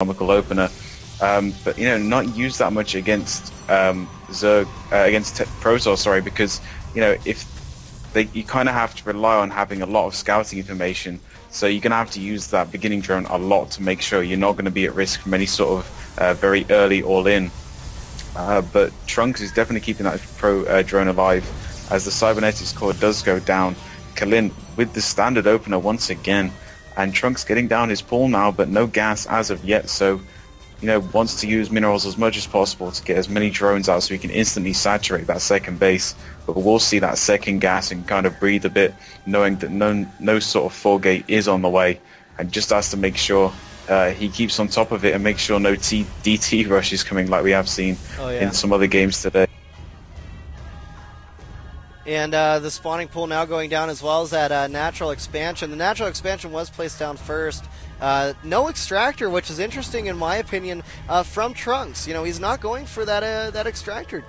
economical opener. But you know, not use that much against Zerg, against Protoss, sorry, because you know you kind of have to rely on having a lot of scouting information. So you're gonna have to use that beginning drone a lot to make sure you're not going to be at risk from any sort of very early all-in. But Trunks is definitely keeping that drone alive as the cybernetics core does go down. Kalin with the standard opener once again, and Trunks getting down his pool now, but no gas as of yet. So you know, wants to use minerals as much as possible to get as many drones out so he can instantly saturate that second base. But we'll see that second gas and kind of breathe a bit, knowing that no sort of 4-gate is on the way, and just has to make sure he keeps on top of it and make sure no DT rush is coming like we have seen in some other games today. And the spawning pool now going down, as well as that natural expansion. The natural expansion was placed down first. No extractor, which is interesting in my opinion, from Trunks. You know, he's not going for that extractor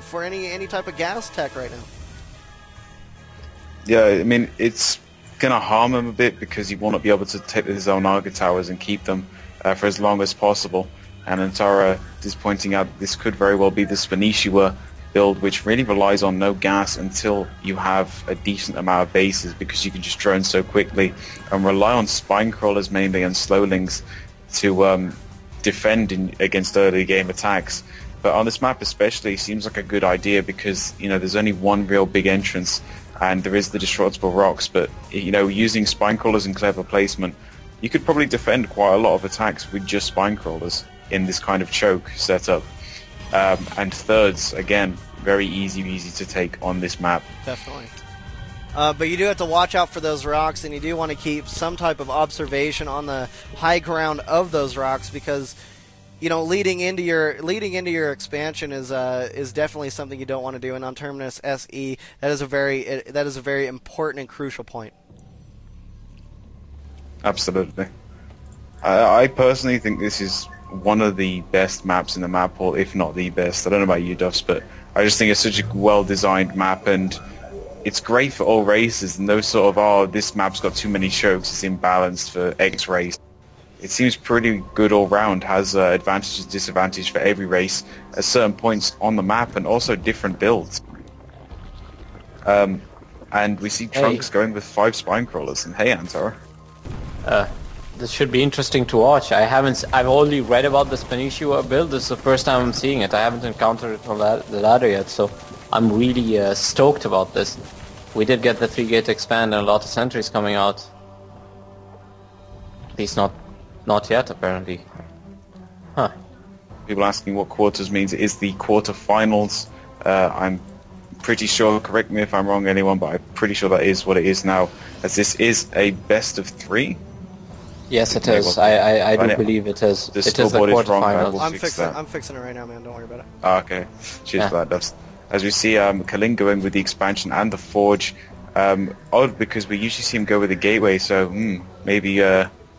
for any type of gas tech right now. Yeah, I mean, it's going to harm him a bit because he will not be able to take his own Arga towers and keep them for as long as possible. And Antara is pointing out this could very well be the Spanichua build, which really relies on no gas until you have a decent amount of bases, because you can just drone so quickly and rely on spine crawlers mainly and slowlings to defend against early game attacks. But on this map especially, it seems like a good idea because, you know, there's only one real big entrance and there is the destructible rocks. But, you know, using spine crawlers and clever placement, you could probably defend quite a lot of attacks with just spine crawlers in this kind of choke setup. And thirds, again, very easy to take on this map. Definitely. But you do have to watch out for those rocks, and you do want to keep some type of observation on the high ground of those rocks, because, you know, leading into your expansion is definitely something you don't want to do. And on Terminus SE, that is a very important and crucial point. Absolutely. I personally think this is one of the best maps in the map pool, if not the best. I don't know about you, Duffs, but I just think it's such a well-designed map, and it's great for all races. And no sort of, oh, this map's got too many chokes, it's imbalanced for X race. It seems pretty good all round, has advantages, disadvantages for every race at certain points on the map, and also different builds. And we see Trunks going with 5 spine crawlers. And hey, Antara. This should be interesting to watch. I've only read about the Spanichua build. This is the first time I'm seeing it. I haven't encountered it on the ladder yet, so I'm really stoked about this. We did get the 3-gate expand and a lot of sentries coming out. At least not yet, apparently. Huh. People asking what quarters means. It is the quarterfinals. I'm pretty sure, correct me if I'm wrong, anyone, but I'm pretty sure that is what it is now, as this is a best of 3. Yes, it is. I do believe it is. It is the quarterfinals. I'm fixing it right now, man. Don't worry about it. Okay. Cheers for that, Dust. As we see Kalin going with the expansion and the Forge. Odd, because we usually see him go with the Gateway, so maybe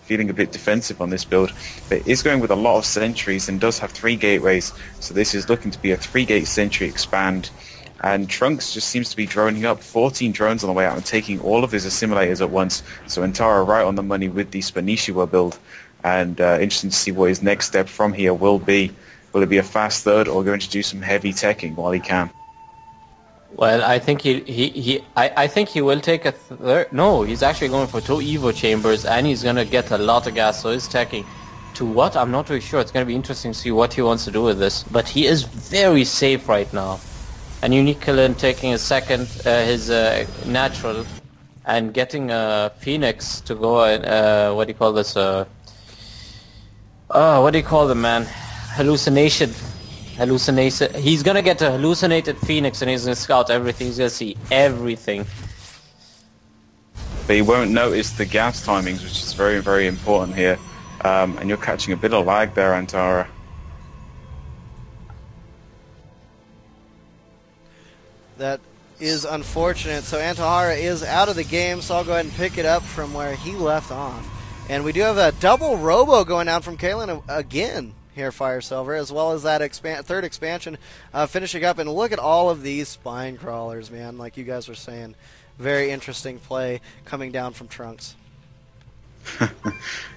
feeling a bit defensive on this build. But is going with a lot of sentries and does have 3 gateways, so this is looking to be a 3-gate sentry expand. And Trunks just seems to be droning up 14 drones on the way out and taking all of his assimilators at once. So Antara right on the money with the Spanichua build. And interesting to see what his next step from here will be. Will it be a fast third or going to do some heavy teching while he can? Well, I think I think he will take a third. No, he's actually going for 2 Evo chambers, and he's going to get a lot of gas. So he's teching to what? I'm not really sure. It's going to be interesting to see what he wants to do with this. But he is very safe right now. And Unique Kalin taking his second, his natural, and getting a Phoenix to go and, what do you call this, what do you call them, man? Hallucination. He's gonna get a hallucinated Phoenix and he's gonna scout everything, he's gonna see everything. But he won't notice the gas timings, which is very, very important here. And you're catching a bit of lag there, Antara. That is unfortunate. So Antahara is out of the game, so I'll go ahead and pick it up from where he left off. And we do have a double robo going down from Kalen again here, Fire Silver, as well as that third expansion finishing up. And look at all of these spine crawlers, man, like you guys were saying. Very interesting play coming down from Trunks.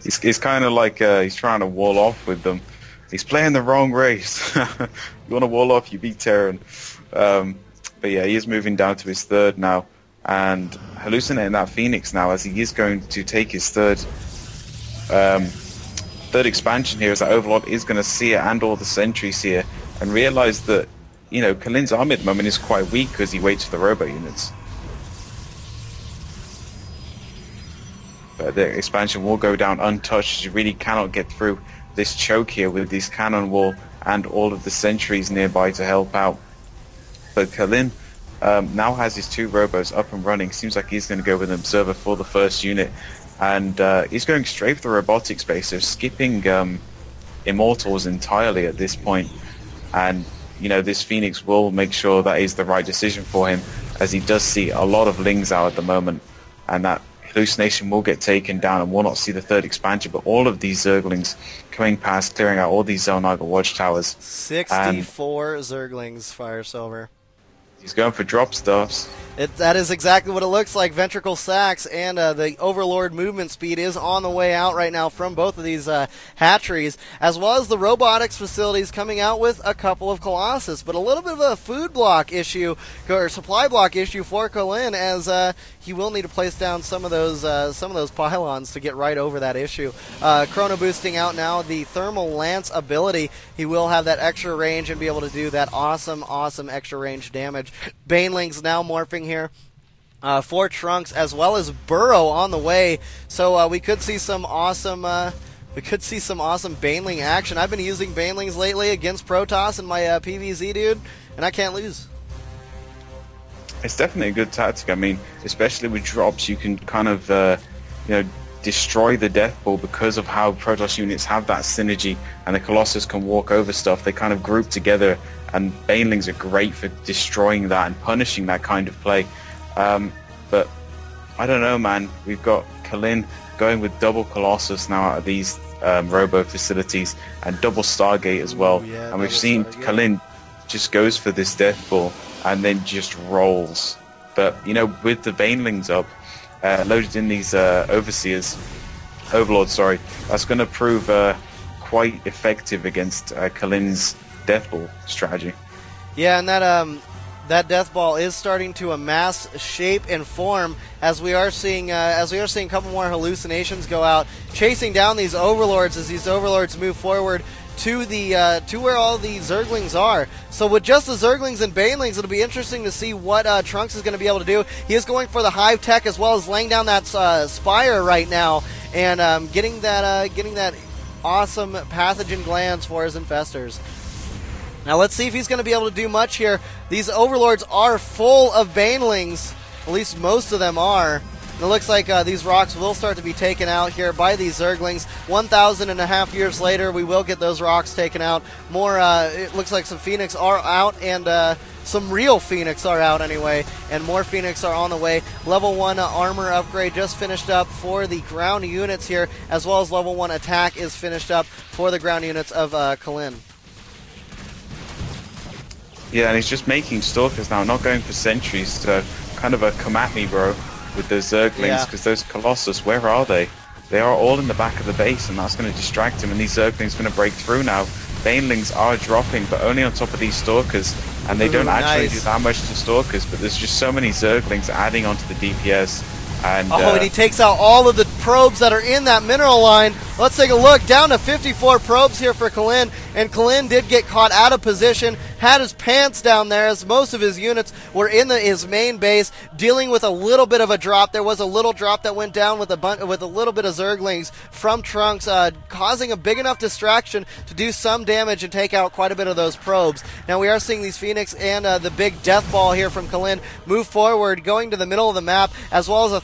He's kind of like he's trying to wall off with them. He's playing the wrong race. You want to wall off, you beat Terran. But yeah, he is moving down to his third now, and hallucinating that Phoenix now, as he is going to take his third expansion here, as that Overlord is going to see it, and all the sentries here, and realize that, you know, Kalin's army at the moment is quite weak because he waits for the robo units. But the expansion will go down untouched. You really cannot get through this choke here with this cannon wall and all of the sentries nearby to help out. But Kalin now has his 2 robos up and running. Seems like he's going to go with an observer for the first unit, and he's going straight for the robotics base, so skipping Immortals entirely at this point. And you know, this Phoenix will make sure that is the right decision for him, as he does see a lot of Lings out at the moment, and that hallucination will get taken down and will not see the third expansion. But all of these Zerglings coming past, clearing out all these Zernaga watchtowers. 64 Zerglings, Fire Silver. He's going for drop stuffs. That is exactly what it looks like. Ventricle Sacks and the Overlord movement speed is on the way out right now from both of these hatcheries, as well as the robotics facilities coming out with a couple of Colossus. But a little bit of a food block issue, or supply block issue for Kalin, as he will need to place down some of those pylons to get right over that issue. Chrono boosting out now the Thermal Lance ability. He will have that extra range and be able to do that awesome extra range damage. Banelings now morphing here. 4 Trunks as well as Burrow on the way, so we could see some awesome Baneling action. I've been using Banelings lately against Protoss and my PvZ, dude, and I can't lose. It's definitely a good tactic. I mean, especially with drops, you can kind of you know, destroy the death ball because of how Protoss units have that synergy, and the Colossus can walk over stuff. They kind of group together, and Banelings are great for destroying that and punishing that kind of play. But I don't know, man. We've got Kalin going with double Colossus now out of these robo facilities, and double Stargate as well. Yeah, and we've seen Kalin just goes for this death ball and then just rolls. But you know, with the Banelings up, loaded in these Overlords, that's going to prove quite effective against Kalin's death ball strategy. Yeah, and that death ball is starting to amass shape and form, as we are seeing a couple more hallucinations go out, chasing down these Overlords as these Overlords move forward to where all the Zerglings are. So with just the Zerglings and Banelings, it'll be interesting to see what Trunks is going to be able to do. He is going for the Hive Tech as well as laying down that Spire right now, and getting that awesome pathogen glands for his infestors. Now let's see if he's going to be able to do much here. These Overlords are full of Banelings, at least most of them are. And it looks like these rocks will start to be taken out here by these Zerglings. 1,500 years later, we will get those rocks taken out. More, it looks like some Phoenix are out, and some real Phoenix are out anyway, and more Phoenix are on the way. Level 1 armor upgrade just finished up for the ground units here, as well as level 1 attack is finished up for the ground units of Kalin. Yeah, and he's just making Stalkers now, not going for sentries, so kind of a come at me, bro, with those Zerglings, because those Colossus, where are they? They are all in the back of the base, and that's going to distract him, and these Zerglings are going to break through now. Banelings are dropping, but only on top of these Stalkers, and they don't actually do that much to Stalkers, but there's just so many Zerglings adding onto the DPS. And, and he takes out all of the probes that are in that mineral line. Let's take a look. Down to 54 probes here for Kalin, and Kalin did get caught out of position, had his pants down there as most of his units were in his main base, dealing with a little bit of a drop. There was a little drop that went down with a little bit of Zerglings from Trunks, causing a big enough distraction to do some damage and take out quite a bit of those probes. Now we are seeing these Phoenix and the big death ball here from Kalin move forward, going to the middle of the map, as well as a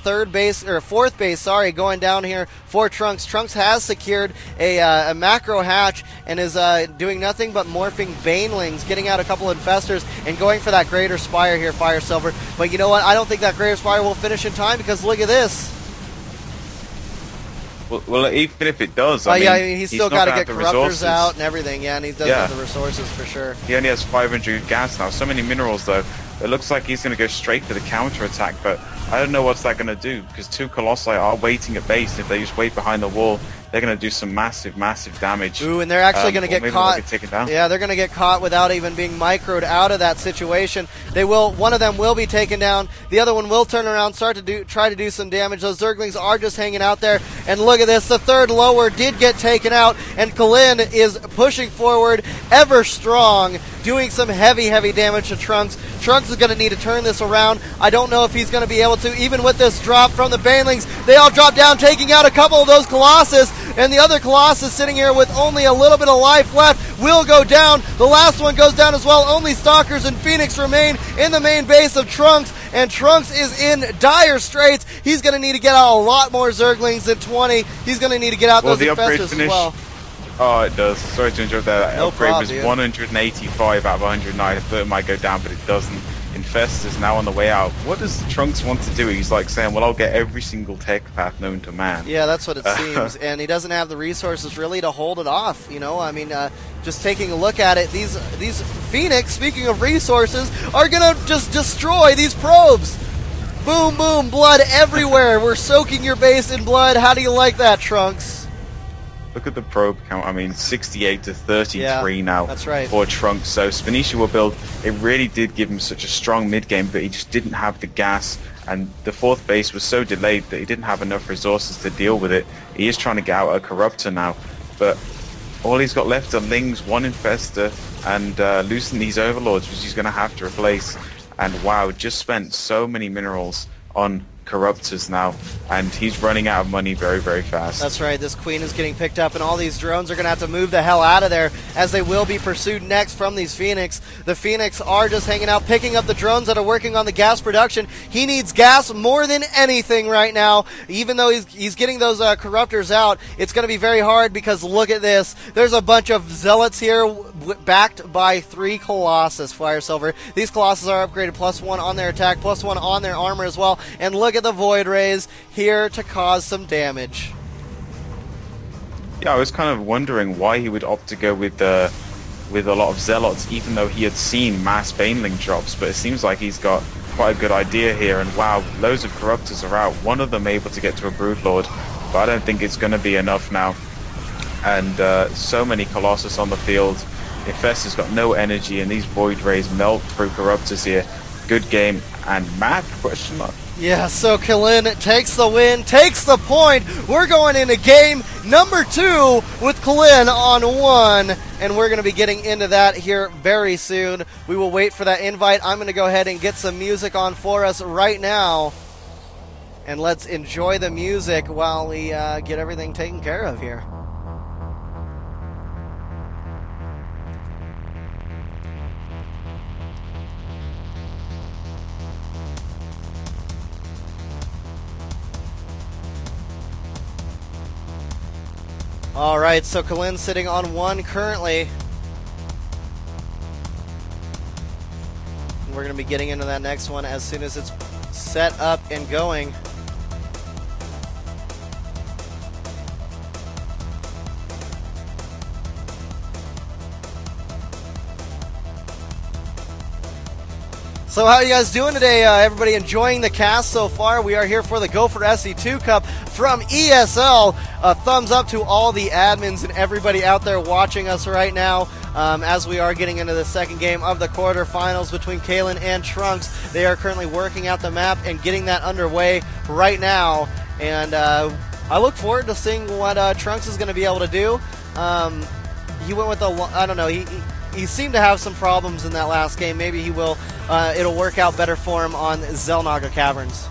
fourth base, going down here for Trunks. Trunks has secured a macro hatch and is doing nothing but morphing Banelings, getting out a couple of infestors and going for that Greater Spire here, Fire Silver. But you know what? I don't think that Greater Spire will finish in time, because look at this. Well, even if it does, I mean, he's still got to get Corruptors out and everything. Yeah, and he does have the resources for sure. He only has 500 gas now. So many minerals, though. It looks like he's going to go straight for the counter attack, but I don't know what's that going to do, because 2 Colossi are waiting at base. If they just wait behind the wall, they're going to do some massive damage. Ooh, and they're actually going to get caught. Get taken down. Yeah, they're going to get caught without even being microed out of that situation. They will. One of them will be taken down. The other one will turn around, try to do some damage. Those Zerglings are just hanging out there. And look at this. The third lower did get taken out, and Kalin is pushing forward, ever strong, doing some heavy damage to Trunks. Trunks is going to need to turn this around. I don't know if he's going to be able to, even with this drop from the Banelings. They all drop down, taking out a couple of those Colossus, and the other Colossus sitting here with only a little bit of life left will go down. The last one goes down as well. Only Stalkers and Phoenix remain in the main base of Trunks, and Trunks is in dire straits. He's going to need to get out a lot more Zerglings than 20. He's going to need to get out those Infestors as well. Oh, it does. Sorry to interrupt that. No upgrade problem, was 185 out of 109. I thought it might go down, but it doesn't. Infest is now on the way out. What does Trunks want to do? He's like saying, well, I'll get every single tech path known to man. Yeah, that's what it seems. And he doesn't have the resources really to hold it off. You know, I mean, just taking a look at it, these Phoenix, speaking of resources, are going to just destroy these probes. Boom, boom, blood everywhere. We're soaking your base in blood. How do you like that, Trunks? Look at the probe count. I mean, 68 to 33 now. That's right. For Trunks. So Spanicia will build. It really did give him such a strong mid game, but he just didn't have the gas. And the 4th base was so delayed that he didn't have enough resources to deal with it. He is trying to get out a Corruptor now, but all he's got left are Lings, 1 Infestor, and losing these Overlords, which he's going to have to replace. And wow, just spent so many minerals on Corruptors now, and he's running out of money very fast. That's right, this Queen is getting picked up, and all these drones are going to have to move the hell out of there, as they will be pursued next from these Phoenix. The Phoenix are just hanging out, picking up the drones that are working on the gas production. He needs gas more than anything right now. Even though he's getting those Corruptors out, it's going to be very hard, because look at this. There's a bunch of Zealots here, backed by 3 Colossus, Flyer Silver. These Colossus are upgraded +1 on their attack, +1 on their armor as well, and look at the Void Rays here to cause some damage. Yeah, I was kind of wondering why he would opt to go with a lot of Zealots, even though he had seen mass Baneling drops, but it seems like he's got quite a good idea here, and wow, loads of Corruptors are out. One of them able to get to a Broodlord, but I don't think it's going to be enough now. And so many Colossus on the field. Infestor's got no energy, and these Void Rays melt through Corruptors here. Good game, and map? Question mark. Yeah, so Kalin takes the win, takes the point. We're going into game number 2 with Kalin on 1, and we're going to be getting into that here very soon. We will wait for that invite. I'm going to go ahead and get some music on for us right now, and let's enjoy the music while we get everything taken care of here. Alright, so Kalin's sitting on 1 currently. We're going to be getting into that next one as soon as it's set up and going. So how are you guys doing today? Everybody enjoying the cast so far? We are here for the GO4Sc2 Cup from ESL. Thumbs up to all the admins and everybody out there watching us right now as we are getting into the second game of the quarterfinals between Kalen and Trunks. They are currently working out the map and getting that underway right now. And I look forward to seeing what Trunks is going to be able to do. He went with I don't know, he seemed to have some problems in that last game. Maybe he will. It'll work out better for him on Xel'Naga Caverns.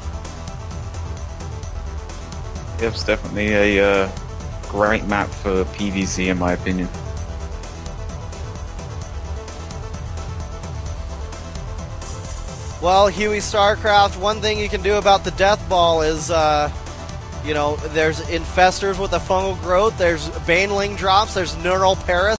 Yep, it's definitely a great map for PvZ in my opinion. Well, Huey StarCraft, one thing you can do about the Death Ball is, you know, there's Infestors with a fungal growth, there's Baneling drops, there's Neural Paris.